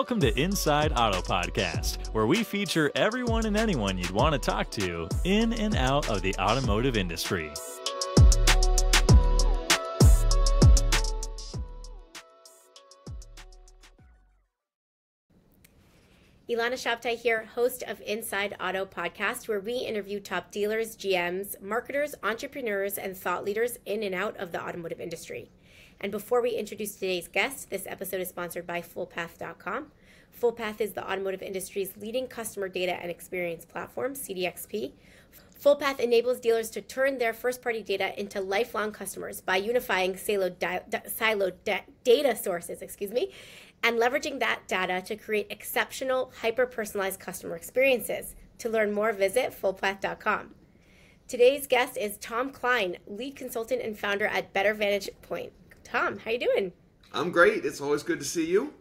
Welcome to Inside Auto Podcast, where we feature everyone and anyone you'd want to talk to in and out of the automotive industry. Ilana Shabtay here, host of Inside Auto Podcast, where we interview top dealers, GMs, marketers, entrepreneurs, and thought leaders in and out of the automotive industry. And before we introduce today's guest, this episode is sponsored by FullPath.com. FullPath is the automotive industry's leading customer data and experience platform, CDXP. FullPath enables dealers to turn their first-party data into lifelong customers by unifying siloed data sources, and leveraging that data to create exceptional, hyper-personalized customer experiences. To learn more, visit FullPath.com. Today's guest is Tom Kline, lead consultant and founder at Better Vantage Point. Tom, how you doing? I'm great. It's always good to see you.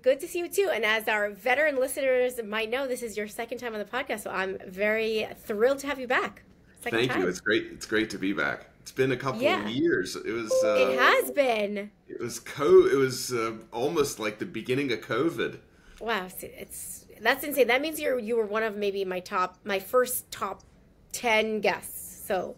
Good to see you too. And as our veteran listeners might know, this is your second time on the podcast, so I'm very thrilled to have you back. Thank you. It's great. It's great to be back. It's been a couple of years. It was. It has been. It was almost like the beginning of COVID. Wow, that's insane. That means you were one of maybe my first top 10 guests. So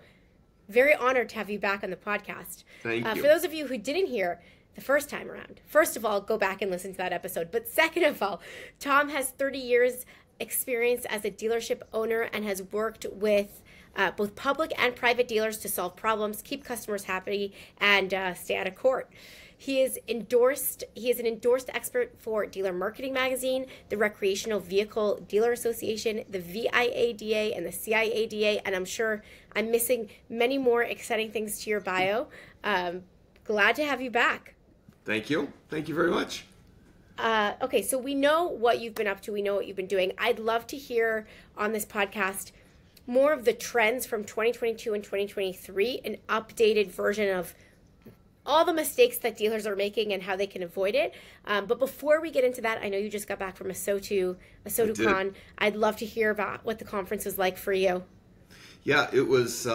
very honored to have you back on the podcast. Thank you. For those of you who didn't hear the first time around, first of all, go back and listen to that episode. But second of all, Tom has 30 years experience as a dealership owner and has worked with both public and private dealers to solve problems, keep customers happy, and stay out of court. He is an endorsed expert for Dealer Marketing Magazine, the Recreational Vehicle Dealer Association, the VIADA, and the CIADA, and I'm sure I'm missing many more exciting things to your bio. Glad to have you back. Thank you. Thank you very much. Okay, so we know what you've been up to. We know what you've been doing. I'd love to hear on this podcast more of the trends from 2022 and 2023, an updated version of all the mistakes that dealers are making and how they can avoid it. But before we get into that, I know you just got back from ASOTUCON. I'd love to hear about what the conference was like for you. Yeah, it was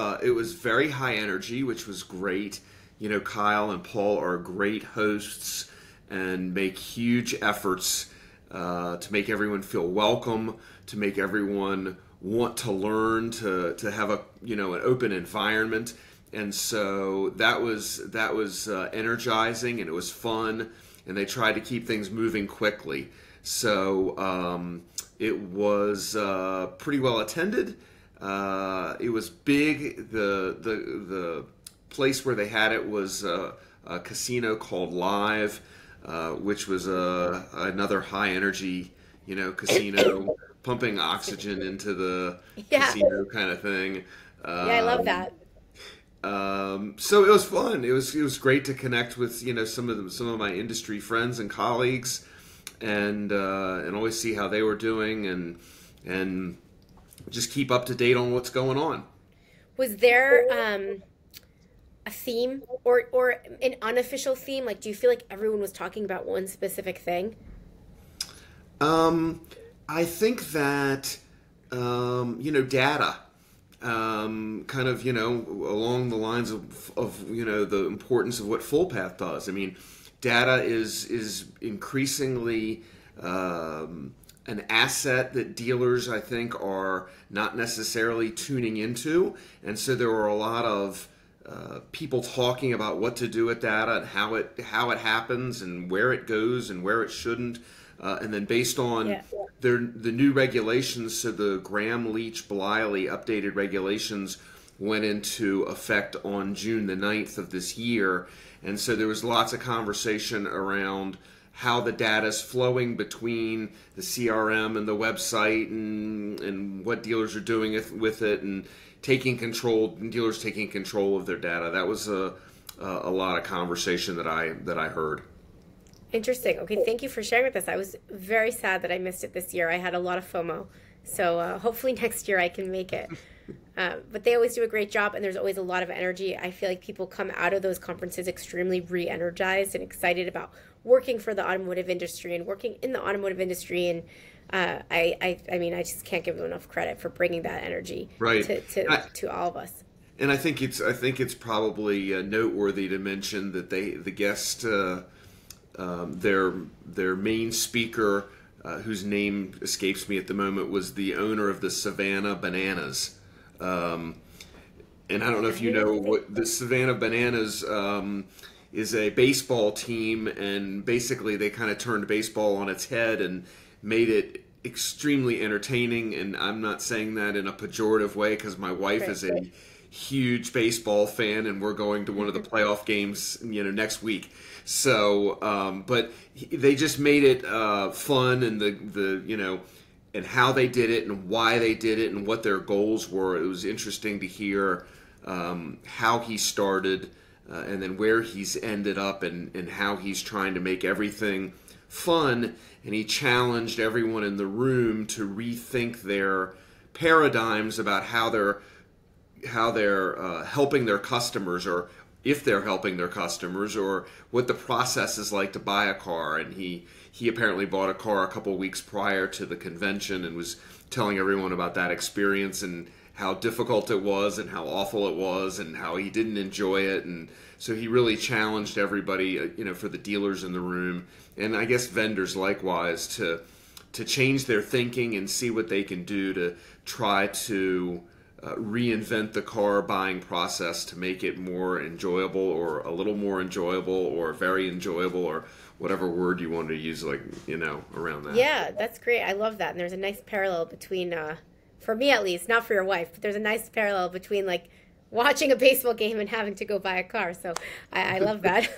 very high energy, which was great. You know, Kyle and Paul are great hosts and make huge efforts to make everyone feel welcome, to make everyone want to learn, to have an open environment. And so that was energizing, and it was fun, and they tried to keep things moving quickly. So it was pretty well attended. It was big. The place where they had it was a casino called Live, which was another high energy, casino, pumping oxygen into the casino kind of thing. I love that. So it was fun. It was great to connect with some of my industry friends and colleagues, and always see how they were doing, and just keep up to date on what's going on. Was there a theme or an unofficial theme? Like, do you feel like everyone was talking about one specific thing? I think that data. Kind of, along the lines of the importance of what FullPath does. I mean, data is increasingly an asset that dealers, I think, are not necessarily tuning into. And so there were a lot of people talking about what to do with data and how it happens and where it goes and where it shouldn't. And then based on the new regulations, so the Graham-Leach-Bliley updated regulations went into effect on June the 9th of this year. And so there was lots of conversation around how the data is flowing between the CRM and the website, and what dealers are doing with it, and dealers taking control of their data. That was a lot of conversation that I heard. Interesting. Okay, thank you for sharing with us. I was very sad that I missed it this year. I had a lot of FOMO. So hopefully next year I can make it. But they always do a great job, and there's always a lot of energy. I feel like people come out of those conferences extremely re-energized and excited about working for the automotive industry and working in the automotive industry. And I mean, I just can't give them enough credit for bringing that energy to all of us. And I think it's probably noteworthy to mention that the guest their main speaker, whose name escapes me at the moment, was the owner of the Savannah Bananas. And I don't know if you know what the Savannah Bananas is a baseball team, and basically they kind of turned baseball on its head and made it extremely entertaining. And I'm not saying that in a pejorative way, because my wife is a huge baseball fan, and we're going to one of the playoff games, next week. So, but they just made it fun, and and how they did it, and why they did it, and what their goals were. It was interesting to hear how he started, and then where he's ended up, and how he's trying to make everything fun. And he challenged everyone in the room to rethink their paradigms about how they're helping their customers, or if they're helping their customers, or what the process is like to buy a car. And he apparently bought a car a couple weeks prior to the convention and was telling everyone about that experience and how difficult it was and how awful it was and how he didn't enjoy it. And so he really challenged everybody, for the dealers in the room, and I guess vendors likewise, to change their thinking and see what they can do to try to reinvent the car buying process to make it more enjoyable, or a little more enjoyable, or very enjoyable, or whatever word you want to use, around that. Yeah, that's great. I love that. And there's a nice parallel between, for me at least, not for your wife, but there's a nice parallel between like watching a baseball game and having to go buy a car. So I love that.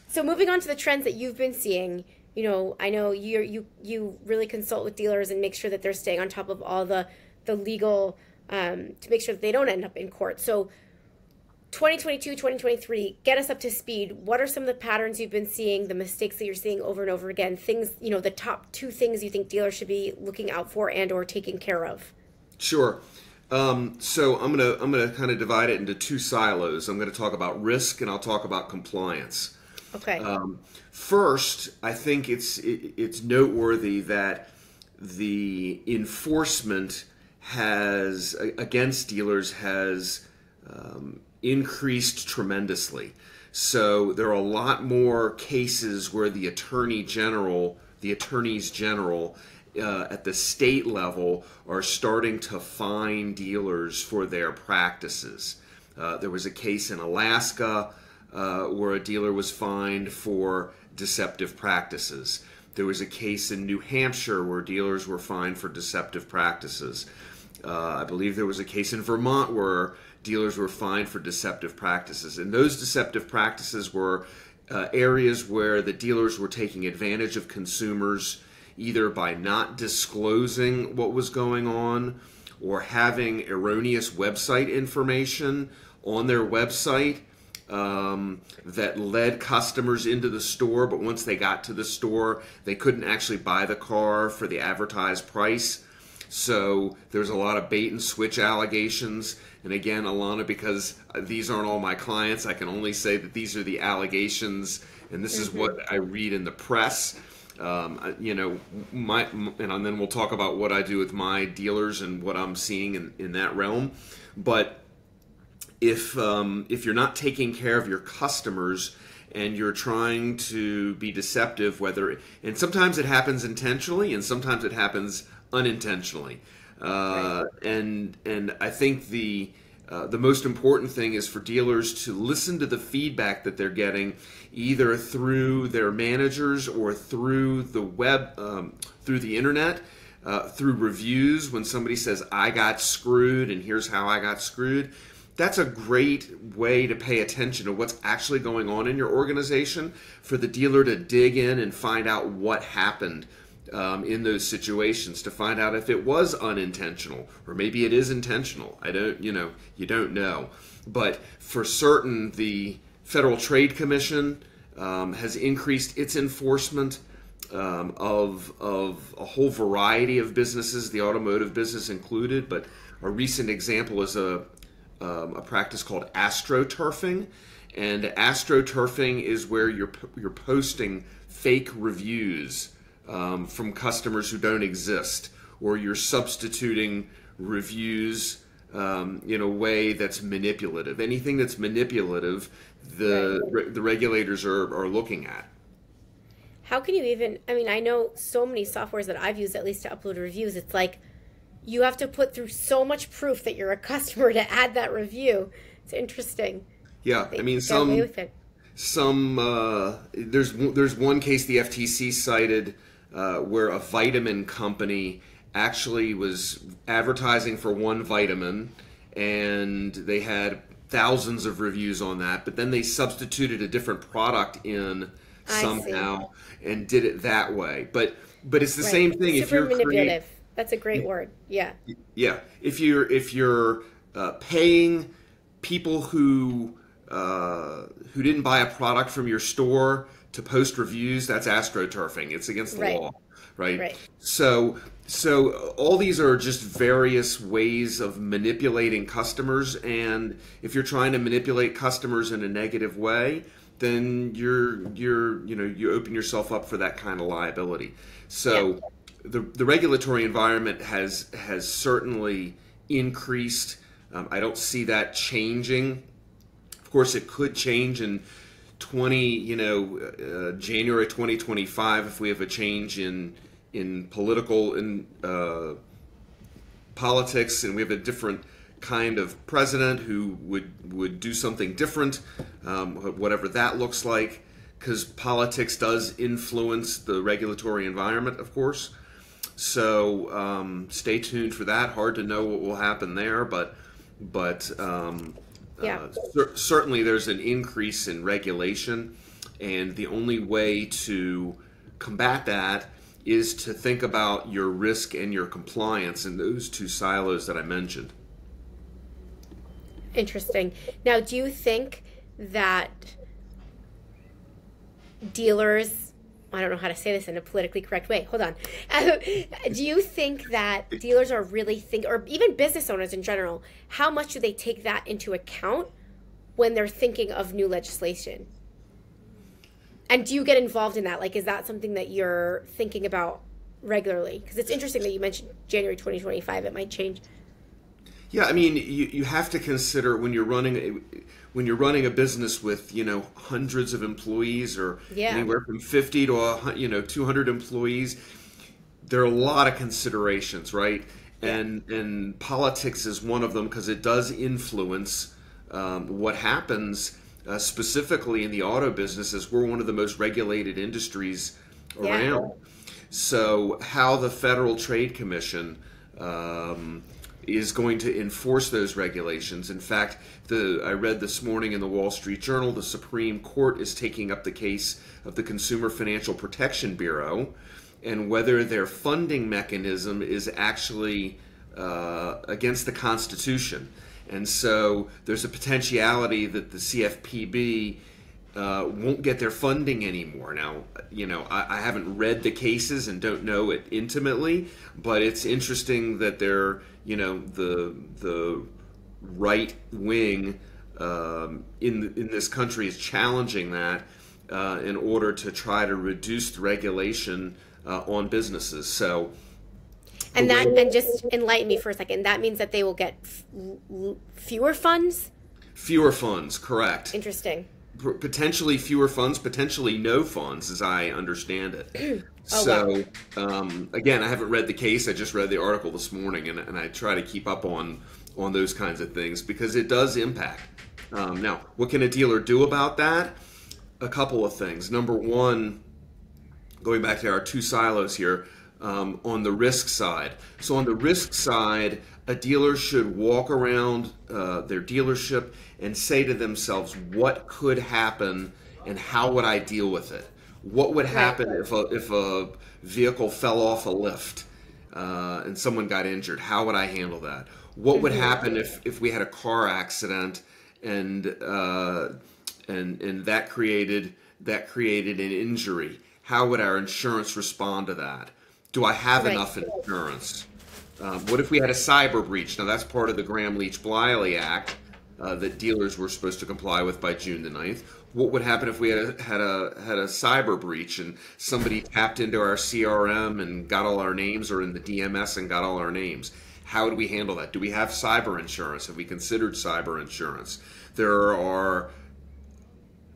So moving on to the trends that you've been seeing, I know you really consult with dealers and make sure that they're staying on top of all the legal, to make sure that they don't end up in court. So 2022, 2023, get us up to speed. What are some of the patterns you've been seeing, the mistakes that you're seeing over and over again, things, the top 2 things you think dealers should be looking out for and or taking care of? Sure. So I'm gonna kind of divide it into 2 silos. I'm going to talk about risk, and I'll talk about compliance. Okay. First, I think it's noteworthy that the enforcement against dealers has increased tremendously. So there are a lot more cases where the attorneys general at the state level are starting to fine dealers for their practices. There was a case in Alaska where a dealer was fined for deceptive practices. There was a case in New Hampshire where dealers were fined for deceptive practices. I believe there was a case in Vermont where dealers were fined for deceptive practices. And those deceptive practices were areas where the dealers were taking advantage of consumers, either by not disclosing what was going on, or having erroneous website information on their website that led customers into the store, but once they got to the store, they couldn't actually buy the car for the advertised price. So there's a lot of bait and switch allegations. And again, Ilana, because these aren't all my clients, I can only say that these are the allegations, and this is what I read in the press. And then we'll talk about what I do with my dealers and what I'm seeing in that realm. But if you're not taking care of your customers and you're trying to be deceptive, and sometimes it happens intentionally and sometimes it happens unintentionally, and I think the most important thing is for dealers to listen to the feedback that they're getting, either through their managers or through the web, through the internet, through reviews. When somebody says, I got screwed and here's how I got screwed, that's a great way to pay attention to what's actually going on in your organization, for the dealer to dig in and find out what happened in those situations, to find out if it was unintentional or maybe it is intentional. You don't know. But for certain, the Federal Trade Commission has increased its enforcement of a whole variety of businesses, the automotive business included. But a recent example is a practice called astroturfing. And astroturfing is where you're posting fake reviews from customers who don't exist, or you're substituting reviews in a way that's manipulative. Anything that's manipulative, the regulators are looking at. How can you even, I mean, I know so many softwares that I've used, at least to upload reviews, it's like you have to put through so much proof that you're a customer to add that review. It's interesting. Yeah, I mean, there's one case the FTC cited where a vitamin company actually was advertising for one vitamin, and they had thousands of reviews on that, but then they substituted a different product in somehow and did it that way. But it's the same thing. Super if you're manipulative. That's a great word. Yeah. Yeah. If you're paying people who didn't buy a product from your store to post reviews, that's astroturfing. It's against the law, right? So all these are just various ways of manipulating customers, and if you're trying to manipulate customers in a negative way, then you open yourself up for that kind of liability. So the regulatory environment has certainly increased. I don't see that changing. Of course, it could change in January 2025 if we have a change in politics, and we have a different kind of president who would do something different, whatever that looks like, because politics does influence the regulatory environment, of course. So stay tuned for that. Hard to know what will happen there, but certainly there's an increase in regulation, and the only way to combat that is to think about your risk and your compliance in those two silos that I mentioned. Interesting. Now, do you think that dealers, I don't know how to say this in a politically correct way. Hold on. Do you think that dealers are really or even business owners in general, how much do they take that into account when they're thinking of new legislation? And do you get involved in that? Like, is that something that you're thinking about regularly? Because it's interesting that you mentioned January 2025, it might change. Yeah, I mean, you have to consider when you're running a business with hundreds of employees or anywhere from 50 to 200 employees. There are a lot of considerations, right? And politics is one of them, because it does influence what happens. Specifically in the auto business, as we're one of the most regulated industries around. So how the Federal Trade Commission is going to enforce those regulations. In fact, I read this morning in the Wall Street Journal, the Supreme Court is taking up the case of the Consumer Financial Protection Bureau and whether their funding mechanism is actually against the Constitution. And so there's a potentiality that the CFPB won't get their funding anymore. Now, I haven't read the cases and don't know it intimately, but it's interesting that they're, the right wing in this country is challenging that in order to try to reduce the regulation on businesses. So. And just enlighten me for a second. That means that they will get fewer funds? Fewer funds, correct. Interesting. Potentially fewer funds, potentially no funds, as I understand it. Again, I haven't read the case. I just read the article this morning, and I try to keep up on those kinds of things because it does impact. Now, what can a dealer do about that? A couple of things. Number one, going back to our two silos here, on the risk side. So on the risk side, a dealer should walk around their dealership and say to themselves, what could happen and how would I deal with it? What would happen if a vehicle fell off a lift and someone got injured? How would I handle that? What would happen if we had a car accident and that created an injury? How would our insurance respond to that? Do I have enough insurance? What if we had a cyber breach? Now, that's part of the Gramm-Leach-Bliley Act that dealers were supposed to comply with by June the 9th. What would happen if we had a cyber breach and somebody tapped into our CRM and got all our names, or in the DMS and got all our names? How do we handle that? Do we have cyber insurance? Have we considered cyber insurance? There are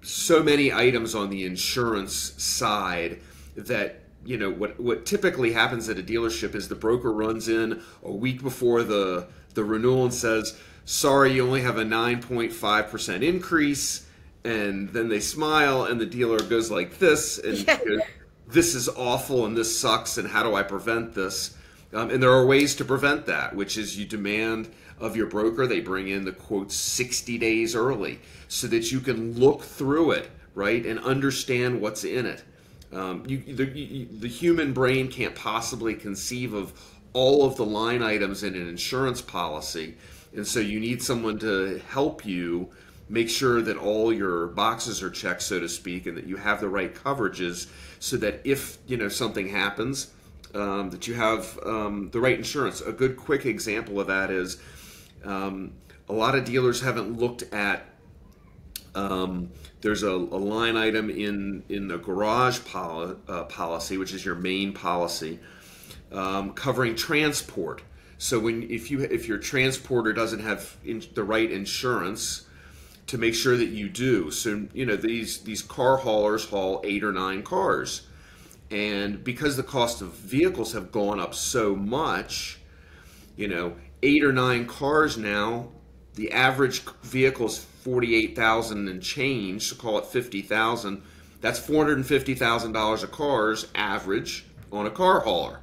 so many items on the insurance side that, what typically happens at a dealership is the broker runs in a week before the renewal and says, sorry, you only have a 9.5% increase. And then they smile and the dealer goes like this and goes, this is awful and this sucks and how do I prevent this? And there are ways to prevent that, which is you demand of your broker they bring in the quote 60 days early so that you can look through it, right, and understand what's in it. The human brain can't possibly conceive of all of the line items in an insurance policy, and so you need someone to help you make sure that all your boxes are checked, so to speak, and that you have the right coverages so that if something happens, that you have the right insurance. A good quick example of that is a lot of dealers haven't looked at there's a line item in the garage policy, which is your main policy, covering transport. So if your transporter doesn't have the right insurance, to make sure that you do. So these car haulers haul 8 or 9 cars, and because the cost of vehicles have gone up so much, 8 or 9 cars now, the average vehicle is 48,000 and change, so call it 50,000. That's $450,000 of cars average on a car hauler.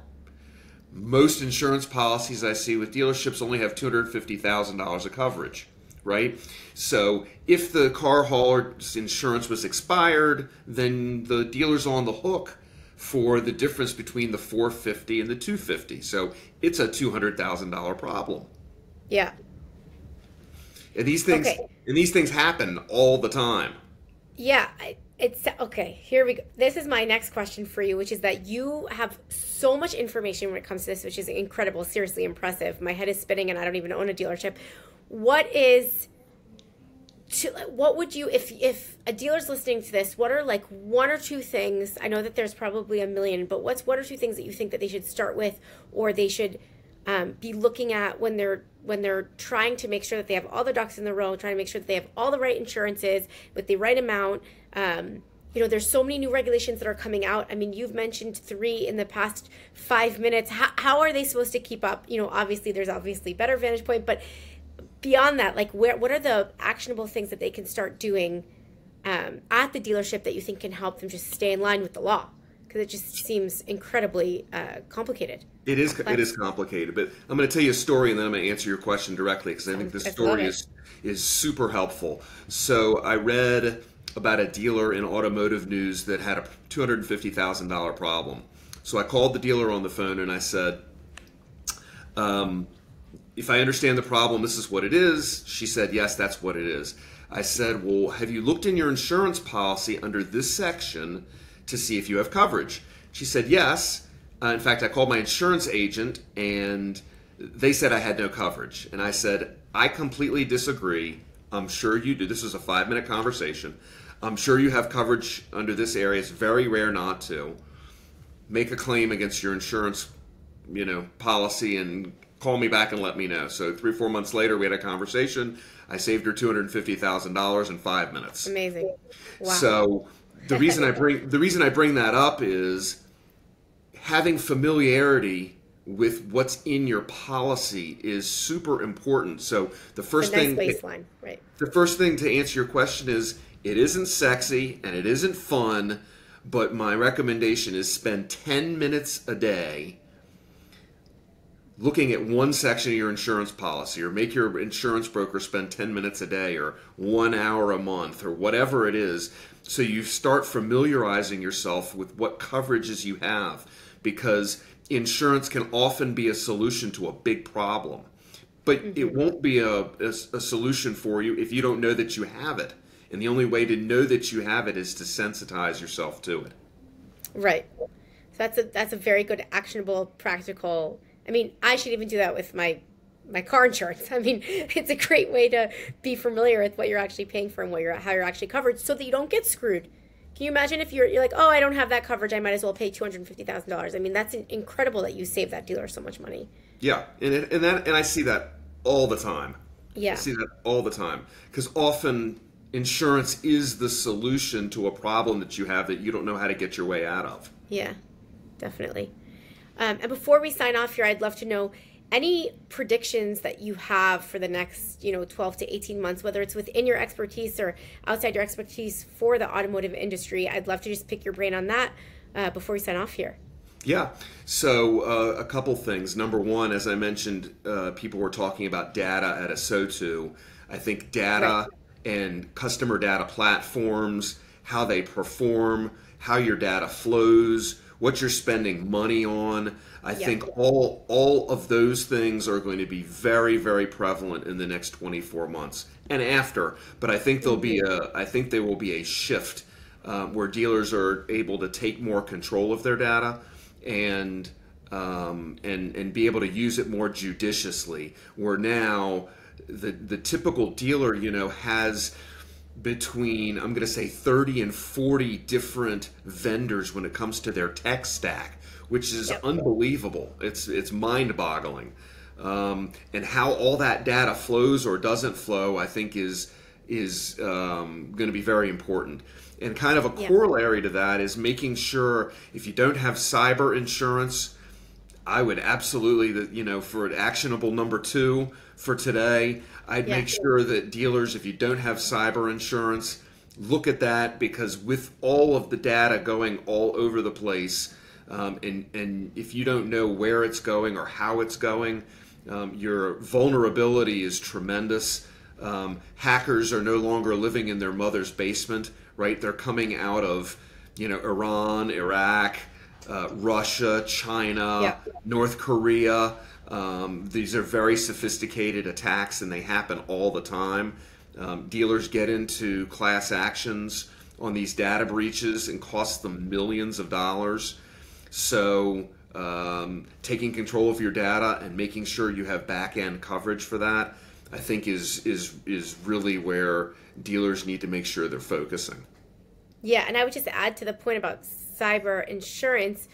Most insurance policies I see with dealerships only have $250,000 of coverage, right? So if the car hauler's insurance was expired, then the dealer's on the hook for the difference between the $450 and the $250. So it's a $200,000 problem. Yeah. And these things happen all the time. Yeah, it's okay. Here we go. This is my next question for you, which is that you have so much information when it comes to this, which is incredible, seriously impressive. My head is spinning, and I don't even own a dealership. What would you, if a dealer's listening to this, what are like 1 or 2 things? I know that there's probably a million, but what's 1 or 2 things that you think that they should start with, or they should be looking at when they're trying to make sure that they have all the ducks in the row, trying to make sure that they have all the right insurances with the right amount. There's so many new regulations that are coming out. I mean, you've mentioned 3 in the past 5 minutes. How are they supposed to keep up? Obviously there's better vantage point, but beyond that, like what are the actionable things that they can start doing at the dealership that you think can help them just stay in line with the law? Because it just seems incredibly complicated. It is complicated, but I'm going to tell you a story and then I'm going to answer your question directly because I think this story is super helpful. So I read about a dealer in automotive news that had a $250,000 problem. So I called the dealer on the phone and I said, if I understand the problem, this is what it is. She said, yes, that's what it is. I said, well, have you looked in your insurance policy under this section to see if you have coverage? She said, yes. In fact, I called my insurance agent and they said I had no coverage. And I said, I completely disagree. I'm sure you do. This was a 5-minute conversation. I'm sure you have coverage under this area. It's very rare not to. Make a claim against your insurance, policy and call me back and let me know. So 3 or 4 months later, we had a conversation. I saved her $250,000 in 5 minutes. Amazing. Wow. So the reason I bring that up is having familiarity with what's in your policy is super important. So the first baseline, right? The first thing to answer your question is it isn't sexy and it isn't fun, but my recommendation is spend 10 minutes a day looking at one section of your insurance policy, or make your insurance broker spend 10 minutes a day or 1 hour a month or whatever it is, so you start familiarizing yourself with what coverages you have, because insurance can often be a solution to a big problem, but it won't be a solution for you if you don't know that you have it. And the only way to know that you have it is to sensitize yourself to it. Right. So that's a very good, actionable, practical. I mean, I should even do that with my car insurance. I mean, it's a great way to be familiar with what you're actually paying for and how you're actually covered, so that you don't get screwed. Can you imagine if you're like, oh, I don't have that coverage, I might as well pay $250,000. I mean, that's incredible that you save that dealer so much money. Yeah, and I see that all the time. Yeah, I see that all the time because often insurance is the solution to a problem that you have that you don't know how to get your way out of. Yeah, definitely. And before we sign off here, I'd love to know any predictions that you have for the next, 12 to 18 months, whether it's within your expertise or outside your expertise for the automotive industry. I'd love to just pick your brain on that before we sign off here. Yeah. So a couple things. Number one, as I mentioned, people were talking about data at ASOTU. I think data and customer data platforms, how they perform, how your data flows, what you're spending money on. I think all of those things are going to be very, very prevalent in the next 24 months and after. But I think there will be a shift where dealers are able to take more control of their data and be able to use it more judiciously. Where now the typical dealer, has between, I'm going to say, 30 and 40 different vendors when it comes to their tech stack, which is unbelievable. It's mind-boggling. And how all that data flows or doesn't flow, I think is going to be very important. And kind of a corollary to that is making sure if you don't have cyber insurance, I would absolutely, for an actionable number 2 for today, I'd make sure that dealers, if you don't have cyber insurance, look at that, because with all of the data going all over the place, and if you don't know where it's going or how it's going, your vulnerability is tremendous. Hackers are no longer living in their mother's basement, right? They're coming out of, Iran, Iraq, Russia, China, North Korea. These are very sophisticated attacks, and they happen all the time. Dealers get into class actions on these data breaches and cost them millions of dollars. So taking control of your data and making sure you have back-end coverage for that, I think is really where dealers need to make sure they're focusing. Yeah, and I would just add to the point about cyber insurance,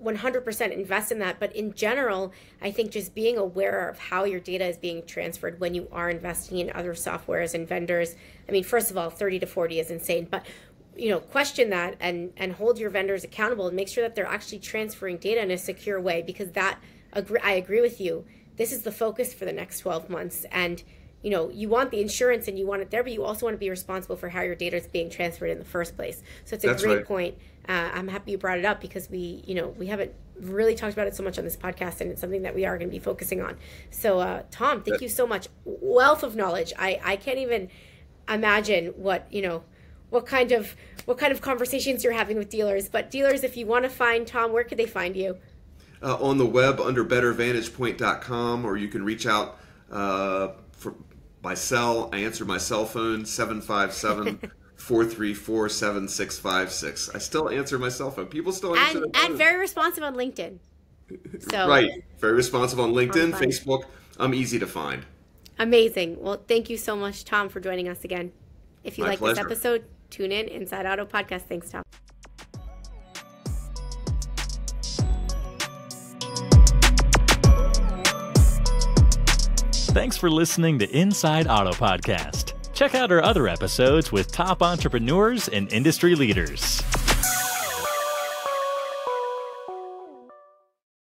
100% invest in that. But in general, I think just being aware of how your data is being transferred when you are investing in other softwares and vendors. I mean, first of all, 30 to 40 is insane, but question that and hold your vendors accountable and make sure that they're actually transferring data in a secure way, because I agree with you. This is the focus for the next 12 months. And you want the insurance and you want it there, but you also want to be responsible for how your data is being transferred in the first place. So it's a great point. I'm happy you brought it up, because we haven't really talked about it so much on this podcast, and it's something that we are going to be focusing on. So Tom, thank you so much. Wealth of knowledge. I can't even imagine what kind of conversations you're having with dealers. But dealers, if you want to find Tom, where could they find you? On the web under bettervantagepoint.com, or you can reach out for my cell. I answer my cell phone, 757-434-7656. I still answer my cell phone. People still answer their phone. And very responsive on LinkedIn. So right. Very responsive on LinkedIn, Facebook. I'm easy to find. Amazing. Well, thank you so much, Tom, for joining us again. If you like this episode, tune in Inside Auto Podcast. Thanks, Tom. Thanks for listening to Inside Auto Podcast. Check out our other episodes with top entrepreneurs and industry leaders.